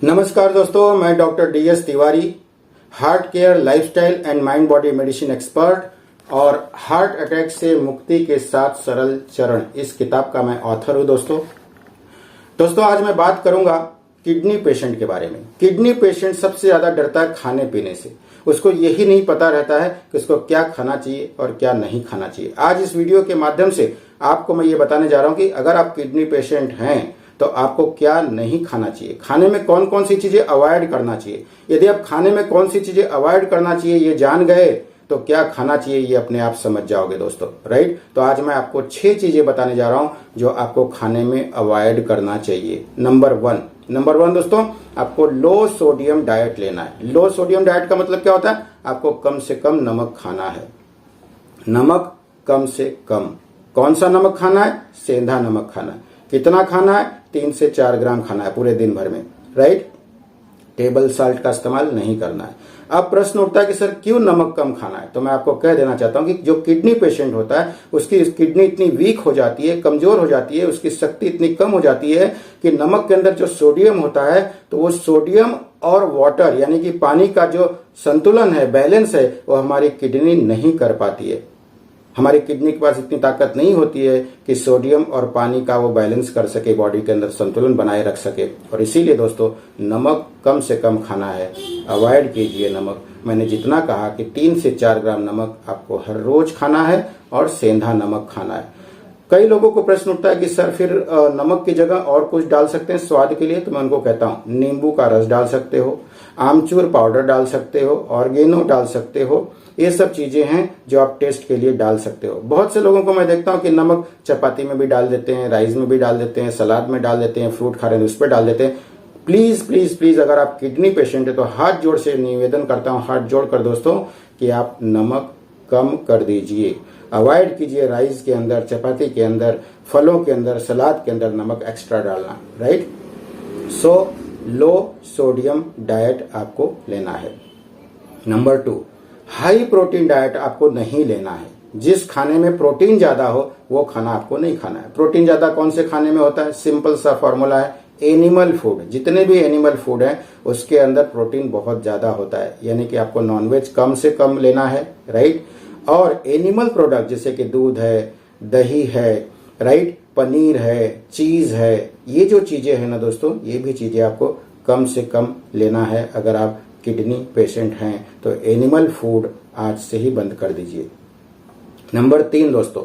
नमस्कार दोस्तों, मैं doctor DS Tiwari, heart care, lifestyle and mind body medicine expert और हार्ट अटैक से मुक्ति के 7 सरल चरण, इस किताब का मैं ऑथर हूं। दोस्तों आज मैं बात करूंगा किडनी पेशेंट के बारे में। किडनी पेशेंट सबसे ज्यादा डरता है खाने पीने से। उसको यही नहीं पता रहता है कि उसको क्या खाना चाहिए और क्या नहीं खाना चाहिए। आज इस वीडियो के माध्यम से आपको मैं ये बताने जा रहा हूं कि अगर आप किडनी पेशेंट हैं तो आपको क्या नहीं खाना चाहिए, खाने में कौन कौन सी चीजें अवॉइड करना चाहिए। यदि आप खाने में कौन सी चीजें अवॉइड करना चाहिए ये जान गए तो क्या खाना चाहिए ये अपने आप समझ जाओगे दोस्तों, राइट। तो आज मैं आपको 6 चीजें बताने जा रहा हूं जो आपको खाने में अवॉइड करना चाहिए। नंबर वन दोस्तों, आपको लो सोडियम डाइट लेना है। लो सोडियम डाइट का मतलब क्या होता है? आपको कम से कम नमक खाना है। नमक कम से कम। कौन सा नमक खाना है? सेंधा नमक खाना है। कितना खाना है? 3 से 4 ग्राम खाना है पूरे दिन भर में, राइट। टेबल साल्ट का इस्तेमाल नहीं करना है। अब प्रश्न उठता है कि सर क्यों नमक कम खाना है? तो मैं आपको कह देना चाहता हूं कि जो किडनी पेशेंट होता है उसकी किडनी इतनी वीक हो जाती है, कमजोर हो जाती है, उसकी शक्ति इतनी कम हो जाती है कि नमक के अंदर जो सोडियम होता है तो वो सोडियम और वाटर यानी कि पानी का जो संतुलन है, बैलेंस है, वो हमारी किडनी नहीं कर पाती है। हमारी किडनी के पास इतनी ताकत नहीं होती है कि सोडियम और पानी का वो बैलेंस कर सके, बॉडी के अंदर संतुलन बनाए रख सके। और इसीलिए दोस्तों नमक कम से कम खाना है, अवॉइड कीजिए नमक। मैंने जितना कहा कि 3 से 4 ग्राम नमक आपको हर रोज खाना है और सेंधा नमक खाना है। कई लोगों को प्रश्न उठता है कि सर फिर नमक की जगह और कुछ डाल सकते हैं स्वाद के लिए? तो मैं उनको कहता हूं नींबू का रस डाल सकते हो, आमचूर पाउडर डाल सकते हो, ऑर्गेनो डाल सकते हो। ये सब चीजें हैं जो आप टेस्ट के लिए डाल सकते हो। बहुत से लोगों को मैं देखता हूं कि नमक चपाती में भी डाल देते हैं, राइस में भी डाल देते हैं, सलाद में डाल देते हैं, फ्रूट खा रहे हैं उस पर डाल देते हैं। प्लीज प्लीज प्लीज अगर आप किडनी पेशेंट है तो हाथ जोड़ से निवेदन करता हूं, हाथ जोड़ कर दोस्तों, कि आप नमक कम कर दीजिए। अवॉइड कीजिए राइस के अंदर, चपाती के अंदर, फलों के अंदर, सलाद के अंदर नमक एक्स्ट्रा डालना, राइट। सो लो सोडियम डाइट आपको लेना है। नंबर 2, हाई प्रोटीन डाइट आपको नहीं लेना है। जिस खाने में प्रोटीन ज्यादा हो वो खाना आपको नहीं खाना है। प्रोटीन ज्यादा कौन से खाने में होता है? सिंपल सा फॉर्मूला है, एनिमल फूड। जितने भी एनिमल फूड है उसके अंदर प्रोटीन बहुत ज्यादा होता है, यानी कि आपको नॉनवेज कम से कम लेना है, राइट। और एनिमल प्रोडक्ट जैसे कि दूध है, दही है, राइट, पनीर है, चीज है, ये जो चीजें हैं ना दोस्तों, ये भी चीजें आपको कम से कम लेना है। अगर आप किडनी पेशेंट हैं तो एनिमल फूड आज से ही बंद कर दीजिए। नंबर 3 दोस्तों,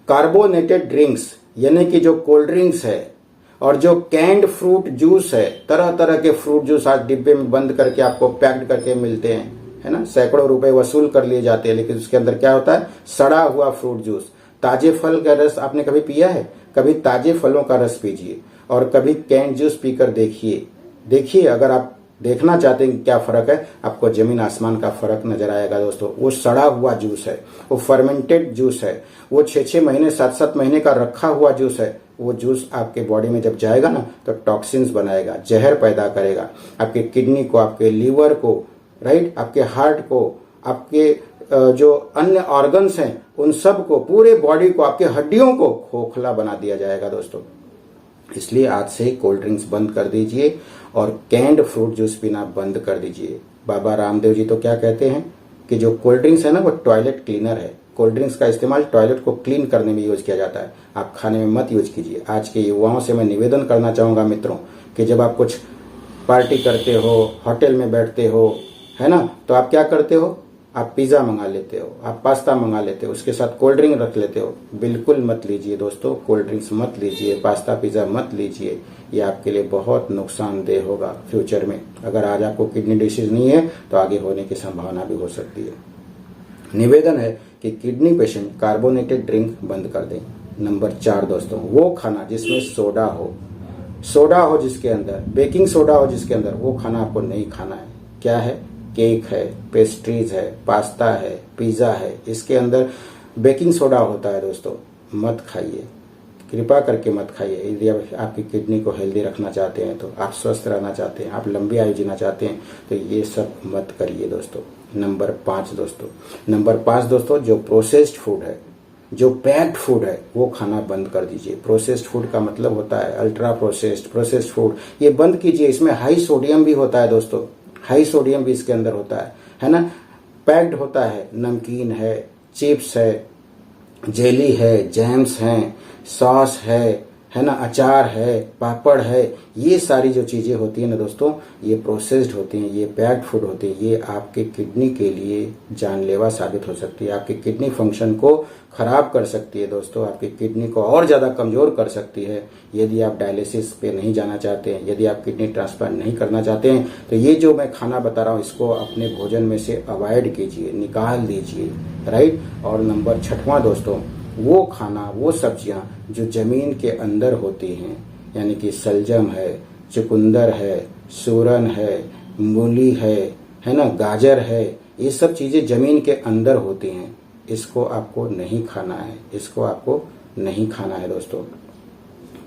कार्बोनेटेड ड्रिंक्स यानी कि जो कोल्ड ड्रिंक्स है और जो कैंड फ्रूट जूस है, तरह तरह के फ्रूट जूस आज डिब्बे में बंद करके आपको पैक्ड करके मिलते हैं, है ना। सैकड़ों रुपए वसूल कर लिए जाते हैं, लेकिन उसके अंदर क्या होता है? सड़ा हुआ फ्रूट जूस। ताजे फल का रस आपने कभी पिया है? कभी ताजे फलों का रस पीजिए और कभी कैंड जूस पीकर देखिए। अगर आप देखना चाहते हैं क्या फर्क है, आपको जमीन आसमान का फर्क नजर आएगा दोस्तों। वो सड़ा हुआ जूस है, वो फर्मेंटेड जूस है, वो 6-6 महीने 7-7 महीने का रखा हुआ जूस है। वो जूस आपके बॉडी में जब जाएगा ना तो टॉक्सिन्स बनाएगा, जहर पैदा करेगा आपके किडनी को, आपके लीवर को, राइट, आपके हार्ट को, आपके जो अन्य ऑर्गन्स हैं उन सब को, पूरे बॉडी को, आपके हड्डियों को खोखला बना दिया जाएगा दोस्तों। इसलिए आज से ही कोल्ड ड्रिंक्स बंद कर दीजिए और कैंड फ्रूट जूस पीना बंद कर दीजिए। बाबा रामदेव जी तो क्या कहते हैं कि जो कोल्ड ड्रिंक्स है ना वो टॉयलेट क्लीनर है। कोल्ड ड्रिंक्स का इस्तेमाल टॉयलेट को क्लीन करने में यूज किया जाता है, आप खाने में मत यूज कीजिए। आज के युवाओं से मैं निवेदन करना चाहूंगा मित्रों कि जब आप कुछ पार्टी करते हो, होटल में बैठते हो, है ना, तो आप क्या करते हो? आप पिज्जा मंगा लेते हो, आप पास्ता मंगा लेते हो, उसके साथ कोल्ड ड्रिंक रख लेते हो। बिल्कुल मत लीजिए दोस्तों, कोल्ड ड्रिंक्स मत लीजिए, पास्ता पिज्जा मत लीजिए। ये आपके लिए बहुत नुकसानदेह होगा फ्यूचर में। अगर आज आपको किडनी डिसीज नहीं है तो आगे होने की संभावना भी हो सकती है। निवेदन है कि किडनी पेशेंट कार्बोनेटेड ड्रिंक बंद कर दें। नंबर 4 दोस्तों, वो खाना जिसमें सोडा हो जिसके अंदर, बेकिंग सोडा हो जिसके अंदर, वो खाना आपको नहीं खाना है। क्या है? केक है, पेस्ट्रीज है, पास्ता है, पिज्जा है, इसके अंदर बेकिंग सोडा होता है दोस्तों। मत खाइए, कृपा करके मत खाइए। यदि आप आपकी किडनी को हेल्दी रखना चाहते हैं, तो आप स्वस्थ रहना चाहते हैं, आप लंबी आयु जीना चाहते हैं, तो ये सब मत करिए दोस्तों। नंबर 5 दोस्तों, जो प्रोसेस्ड फूड है, जो पैक्ड फूड है वो खाना बंद कर दीजिए। प्रोसेस्ड फूड का मतलब होता है अल्ट्रा प्रोसेस्ड फूड, ये बंद कीजिए। इसमें हाई सोडियम भी होता है दोस्तों, हाई सोडियम भी इसके अंदर होता है ना। पैक्ड होता है, नमकीन है, चिप्स है, जेली है, जैम्स हैं, सॉस है ना, अचार है, पापड़ है, ये सारी जो चीजें होती है ना दोस्तों, ये प्रोसेस्ड होती हैं, ये पैक्ड फूड होती है। ये आपके किडनी के लिए जानलेवा साबित हो सकती है, आपके किडनी फंक्शन को खराब कर सकती है दोस्तों, आपकी किडनी को और ज्यादा कमजोर कर सकती है। यदि आप डायलिसिस पे नहीं जाना चाहते हैं, यदि आप किडनी ट्रांसप्लांट नहीं करना चाहते हैं, तो ये जो मैं खाना बता रहा हूँ इसको अपने भोजन में से अवॉइड कीजिए, निकाल दीजिए, राइट। और नंबर 6वां दोस्तों, वो खाना, वो सब्जियां जो जमीन के अंदर होती हैं, यानी कि सलजम है, चुकंदर है, सूरन है, मूली है ना, गाजर है, ये सब चीजें जमीन के अंदर होती हैं, इसको आपको नहीं खाना है, इसको आपको नहीं खाना है दोस्तों।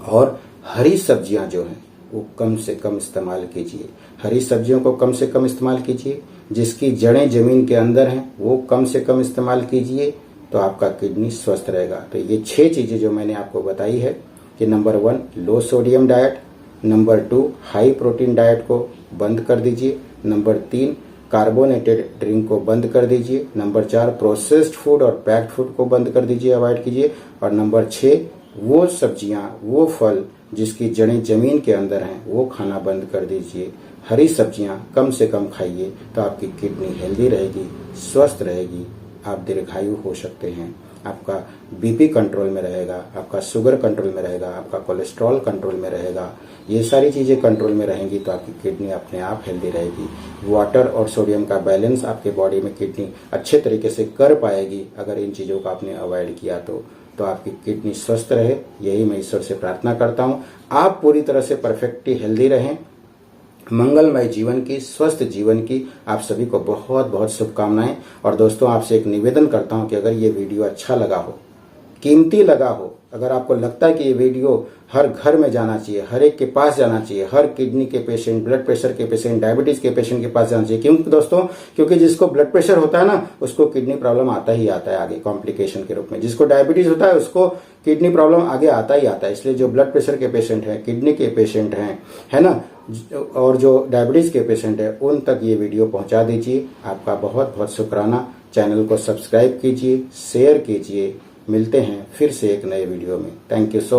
और हरी सब्जियां जो हैं वो कम से कम इस्तेमाल कीजिए, हरी सब्जियों को कम से कम इस्तेमाल कीजिए। जिसकी जड़ें जमीन के अंदर हैं वो कम से कम इस्तेमाल कीजिए, तो आपका किडनी स्वस्थ रहेगा। तो ये 6 चीजें जो मैंने आपको बताई है कि number 1 low sodium diet, number 2 high protein diet को बंद कर दीजिए, नंबर 3 कार्बोनेटेड ड्रिंक को बंद कर दीजिए, नंबर 4 प्रोसेस्ड फूड और पैक्ड फूड को बंद कर दीजिए, अवॉइड कीजिए, और नंबर 6 वो सब्जियां, वो फल जिसकी जड़ें जमीन के अंदर हैं वो खाना बंद कर दीजिए। हरी सब्जियां कम से कम खाइए, तो आपकी किडनी हेल्दी रहेगी, स्वस्थ रहेगी, आप दीर्घायु हो सकते हैं, आपका बीपी कंट्रोल में रहेगा, आपका शुगर कंट्रोल में रहेगा, आपका कोलेस्ट्रॉल कंट्रोल में रहेगा। ये सारी चीजें कंट्रोल में रहेंगी तो आपकी किडनी अपने आप हेल्दी रहेगी। वाटर और सोडियम का बैलेंस आपके बॉडी में किडनी अच्छे तरीके से कर पाएगी अगर इन चीजों को आपने अवॉइड किया तो आपकी किडनी स्वस्थ रहे, यही मैं ईश्वर से प्रार्थना करता हूँ। आप पूरी तरह से परफेक्टली हेल्दी रहें, मंगलमय जीवन की, स्वस्थ जीवन की आप सभी को बहुत बहुत शुभकामनाएं। और दोस्तों आपसे एक निवेदन करता हूं कि अगर ये वीडियो अच्छा लगा हो, कीमती लगा हो, अगर आपको लगता है कि ये वीडियो हर घर में जाना चाहिए, हर एक के पास जाना चाहिए, हर किडनी के पेशेंट, ब्लड प्रेशर के पेशेंट, डायबिटीज के पेशेंट के पास जाना चाहिए। क्यों दोस्तों? क्योंकि जिसको ब्लड प्रेशर होता है ना उसको किडनी प्रॉब्लम आता ही आता है आगे कॉम्प्लिकेशन के रूप में, जिसको डायबिटीज होता है उसको किडनी प्रॉब्लम आगे आता ही आता है। इसलिए जो ब्लड प्रेशर के पेशेंट हैं, किडनी के पेशेंट हैं, है ना, और जो डायबिटीज के पेशेंट है उन तक ये वीडियो पहुंचा दीजिए। आपका बहुत बहुत शुक्राना। चैनल को सब्सक्राइब कीजिए, शेयर कीजिए। मिलते हैं फिर से एक नए वीडियो में। Thank you so